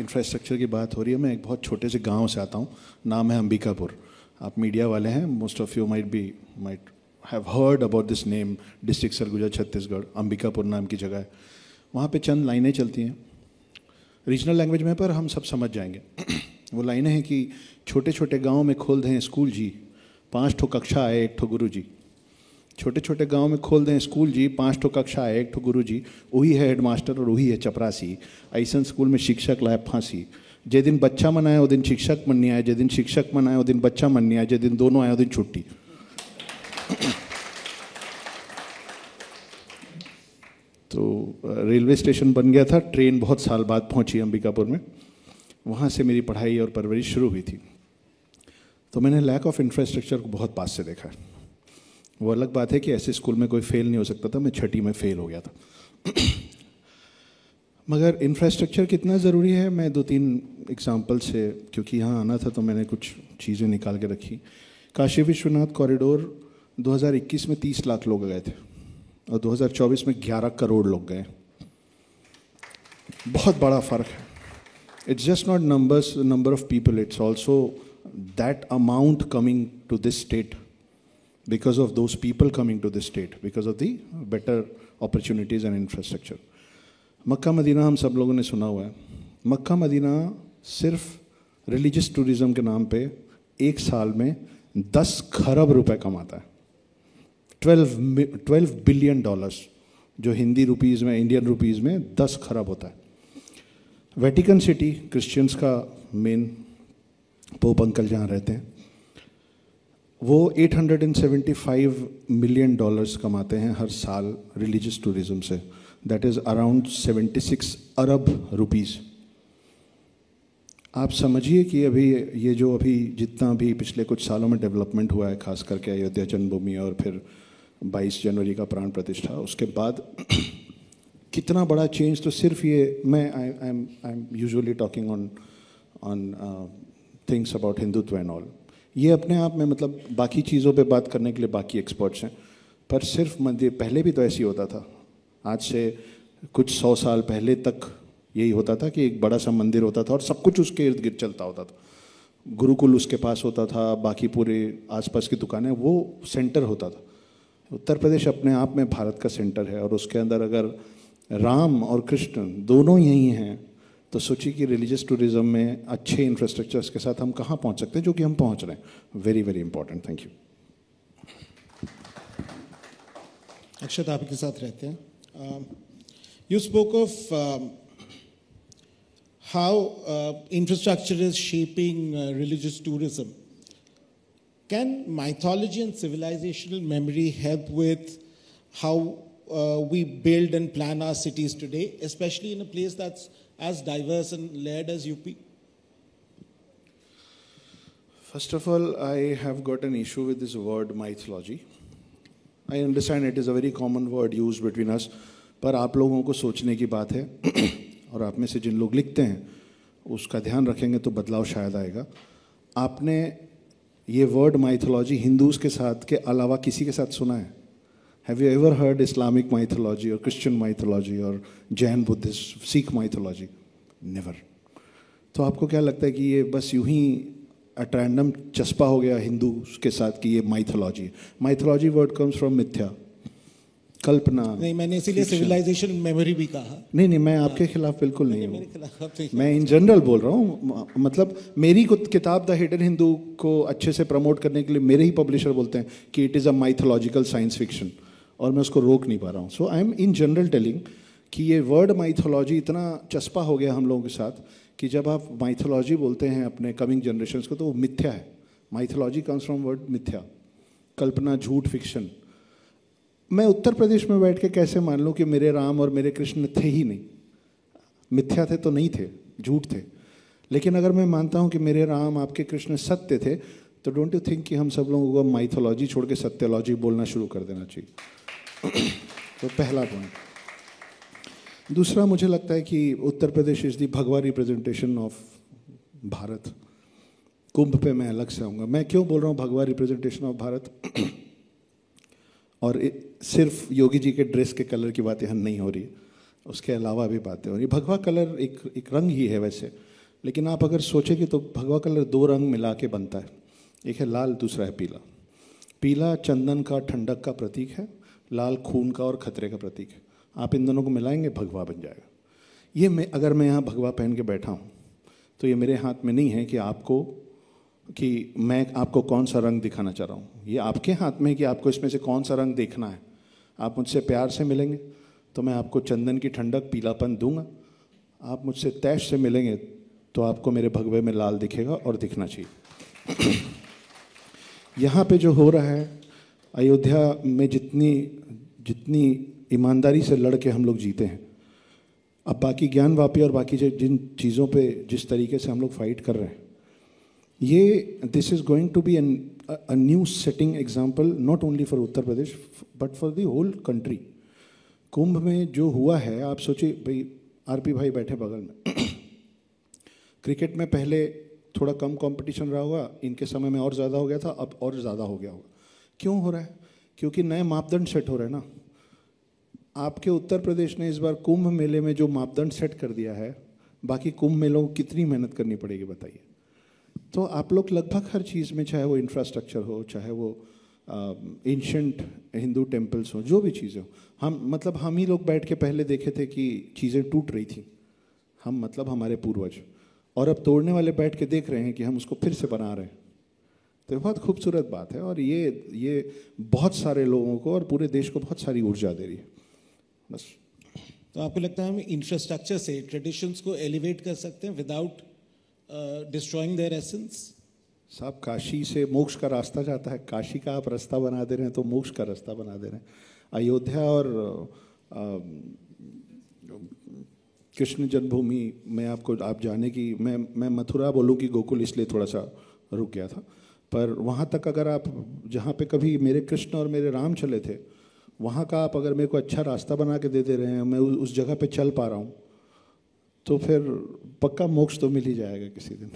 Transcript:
Infrastructure की बात हो रही है, मैं एक बहुत छोटे से गांव से आता हूं, नाम है अंबिकापुर। आप मीडिया वाले हैं, most of you might have heard about this name, district Surguja Chhattisgarh, Ambikapur नाम की जगह है। वहाँ पे चंद लाइनें चलती हैं रीजनल लैंग्वेज में, पर हम सब समझ जाएंगे। वो लाइनें हैं कि छोटे छोटे गाँव में खोल दें स्कूल जी, 5 ठो कक्षा आए 1 ठो गुरु जी। छोटे छोटे गांव में खोल दें स्कूल जी, 5 ठो कक्षा आए 1 ठो गुरु जी। वही है हेडमास्टर और वही है चपरासी। ऐसा स्कूल में शिक्षक लाए फांसी। जे दिन बच्चा मन आए वो दिन शिक्षक मन नहीं आए, जे दिन शिक्षक मन आए वो दिन बच्चा मन नहीं आए, जे दिन दोनों आए वो दिन छुट्टी। तो रेलवे स्टेशन बन गया था, ट्रेन बहुत साल बाद पहुंची अंबिकापुर में। वहाँ से मेरी पढ़ाई और परवरिश शुरू हुई थी। तो मैंने लैक ऑफ इंफ्रास्ट्रक्चर को बहुत पास से देखा है। वो अलग बात है कि ऐसे स्कूल में कोई फेल नहीं हो सकता था, मैं छठी में फेल हो गया था। मगर इंफ्रास्ट्रक्चर कितना ज़रूरी है, मैं 2-3 एग्जांपल से, क्योंकि यहाँ आना था तो मैंने कुछ चीज़ें निकाल के रखी। काशी विश्वनाथ कॉरिडोर 2021 में 30 लाख लोग गए थे और 2024 में 11 करोड़ लोग गए। बहुत बड़ा फ़र्क है। It's just not number of people, it's also that amount coming to this state because of those people coming to this state, because of the better opportunities and infrastructure. Mecca Medina हम सब लोगों ने सुना हुआ है। Mecca Medina सिर्फ religious tourism के नाम पे एक साल में 10 खरब रुपए कमाता है। 12 बिलियन डॉलर्स, जो हिंदी रुपीज़ में, इंडियन रुपीज़ में 10 खरब होता है। वेटिकन सिटी, क्रिश्चियंस का मेन पोप अंकल जहाँ रहते हैं, वो 875 मिलियन डॉलर्स कमाते हैं हर साल रिलीजियस टूरिज़म से। That is around 76 Arab rupees. आप समझिए कि अभी ये जो अभी जितना भी पिछले कुछ सालों में डेवलपमेंट हुआ है, खास करके अयोध्या जन्मभूमि और फिर 22 जनवरी का प्राण प्रतिष्ठा, उसके बाद कितना बड़ा चेंज। तो सिर्फ ये मैं I am usually talking on things about Hindutva and all. ये अपने आप में मतलब बाकी चीज़ों पे बात करने के लिए बाकी एक्सपर्ट्स हैं, पर सिर्फ मंदिर पहले भी तो ऐसे ही होता था। आज से कुछ 100 साल पहले तक यही होता था कि एक बड़ा सा मंदिर होता था और सब कुछ उसके इर्द गिर्द चलता होता था। गुरुकुल उसके पास होता था, बाकी पूरे आसपास की दुकानें, वो सेंटर होता था। उत्तर प्रदेश अपने आप में भारत का सेंटर है और उसके अंदर अगर राम और कृष्ण दोनों यही हैं तो सोचिए कि रिलीजियस टूरिज्म में अच्छे इंफ्रास्ट्रक्चर्स के साथ हम कहाँ पहुँच सकते हैं, जो कि हम पहुँच रहे हैं। Very very important. Thank you. Akshat आपके साथ रहते हैं। You spoke of how infrastructure is shaping religious tourism. Can mythology and civilisational memory help with how we build and plan our cities today, especially in a place that's as diverse and layered as UP? First of all, I have got an issue with this word mythology. I understand it is a very common word used between us, पर आप लोगों को सोचने की बात है और आप में से जिन लोग लिखते हैं उसका ध्यान रखेंगे तो बदलाव शायद आएगा। आपने ये वर्ड माइथोलॉजी हिंदूज के साथ के अलावा किसी के साथ सुना है? Have you ever heard Islamic mythology or Christian mythology or Jain Buddhist Sikh mythology? Never. तो आपको क्या लगता है कि ये बस यूं ही एट रैंडम चस्पा हो गया हिंदू के साथ कि ये माइथोलॉजी है? माइथोलॉजी वर्ड कम्स फ्रॉम मिथ्या, कल्पना। नहीं, मैंने इसीलिए सिविलाइजेशन मेमोरी भी कहा। नहीं, मैं आपके खिलाफ बिल्कुल नहीं हूँ। मैं इन जनरल बोल रहा हूँ। मतलब मेरी किताब द हिडन हिंदू को अच्छे से प्रमोट करने के लिए मेरे ही पब्लिशर बोलते हैं कि it is a mythological science fiction, और मैं उसको रोक नहीं पा रहा हूँ। So I am in general telling कि ये वर्ड माइथोलॉजी इतना चस्पा हो गया हम लोगों के साथ कि जब आप माइथोलॉजी बोलते हैं अपने कमिंग जनरेशन्स को तो वो मिथ्या है। माइथोलॉजी कम्स फ्रॉम वर्ड मिथ्या, कल्पना, झूठ, फिक्शन। मैं उत्तर प्रदेश में बैठ के कैसे मान लूँ कि मेरे राम और मेरे कृष्ण थे ही नहीं? मिथ्या थे तो नहीं थे, झूठ थे। लेकिन अगर मैं मानता हूँ कि मेरे राम, आपके कृष्ण सत्य थे, तो डोंट यू थिंक कि हम सब लोगों को माइथोलॉजी छोड़ के सत्यलॉजी बोलना शुरू कर देना चाहिए? तो पहला पॉइंट। दूसरा, मुझे लगता है कि उत्तर प्रदेश इज़ दी भगवा रिप्रेजेंटेशन ऑफ भारत। कुंभ पे मैं अलग से आऊँगा। मैं क्यों बोल रहा हूँ भगवा रिप्रेजेंटेशन ऑफ भारत? और सिर्फ योगी जी के ड्रेस के कलर की बात यहाँ नहीं हो रही, उसके अलावा भी बातें हो रही। भगवा कलर एक रंग ही है वैसे, लेकिन आप अगर सोचेंगे तो भगवा कलर दो रंग मिला के बनता है, एक है लाल, दूसरा है पीला। पीला चंदन का, ठंडक का प्रतीक है, लाल खून का और खतरे का प्रतीक है। आप इन दोनों को मिलाएंगे, भगवा बन जाएगा। ये अगर मैं यहाँ भगवा पहन के बैठा हूँ तो ये मेरे हाथ में नहीं है कि मैं आपको कौन सा रंग दिखाना चाह रहा हूँ। ये आपके हाथ में है कि आपको इसमें से कौन सा रंग देखना है। आप मुझसे प्यार से मिलेंगे तो मैं आपको चंदन की ठंडक, पीलापन दूंगा। आप मुझसे तैश से मिलेंगे तो आपको मेरे भगवे में लाल दिखेगा और दिखना चाहिए। यहाँ पे जो हो रहा है, अयोध्या में जितनी ईमानदारी से लड़ के हम लोग जीते हैं, अब बाकी ज्ञानवापी और बाकी जिन चीज़ों पे जिस तरीके से हम लोग फाइट कर रहे हैं, ये this is going to be a new setting example not only for Uttar Pradesh but for the whole country. Kumbh में जो हुआ है, आप सोचिए भाई, आरपी भाई बैठे बगल में। क्रिकेट में पहले थोड़ा कम कंपटीशन रहा होगा, इनके समय में और ज़्यादा हो गया था, अब और ज़्यादा हो गया होगा। क्यों हो रहा है? क्योंकि नए मापदंड सेट हो रहे हैं ना। आपके उत्तर प्रदेश ने इस बार कुंभ मेले में जो मापदंड सेट कर दिया है, बाकी कुंभ मेलों को कितनी मेहनत करनी पड़ेगी बताइए। तो आप लोग लगभग हर चीज़ में, चाहे वो इंफ्रास्ट्रक्चर हो, चाहे वो एंशंट हिंदू टेम्पल्स हो, जो भी चीज़ें हो, हम ही लोग बैठ के पहले देखे थे कि चीज़ें टूट रही थी, हमारे पूर्वज, और अब तोड़ने वाले बैठ के देख रहे हैं कि हम उसको फिर से बना रहे हैं। तो बहुत खूबसूरत बात है और ये बहुत सारे लोगों को और पूरे देश को बहुत सारी ऊर्जा दे रही है। बस। तो आपको लगता है हम इंफ्रास्ट्रक्चर से ट्रेडिशंस को एलिवेट कर सकते हैं विदाउट डिस्ट्रॉइंग देयर एसेंस? साहब, काशी से मोक्ष का रास्ता जाता है, काशी का आप रास्ता बना दे रहे हैं तो मोक्ष का रास्ता बना दे रहे हैं। अयोध्या और कृष्ण जन्मभूमि में आप जाने की, मैं मथुरा बोलूँ कि गोकुल, इसलिए थोड़ा सा रुक गया था, पर वहाँ तक अगर आप, जहाँ पे कभी मेरे कृष्ण और मेरे राम चले थे, वहाँ का आप अगर मेरे को अच्छा रास्ता बना के दे रहे हैं, मैं उस जगह पे चल पा रहा हूँ, तो फिर पक्का मोक्ष तो मिल ही जाएगा किसी दिन।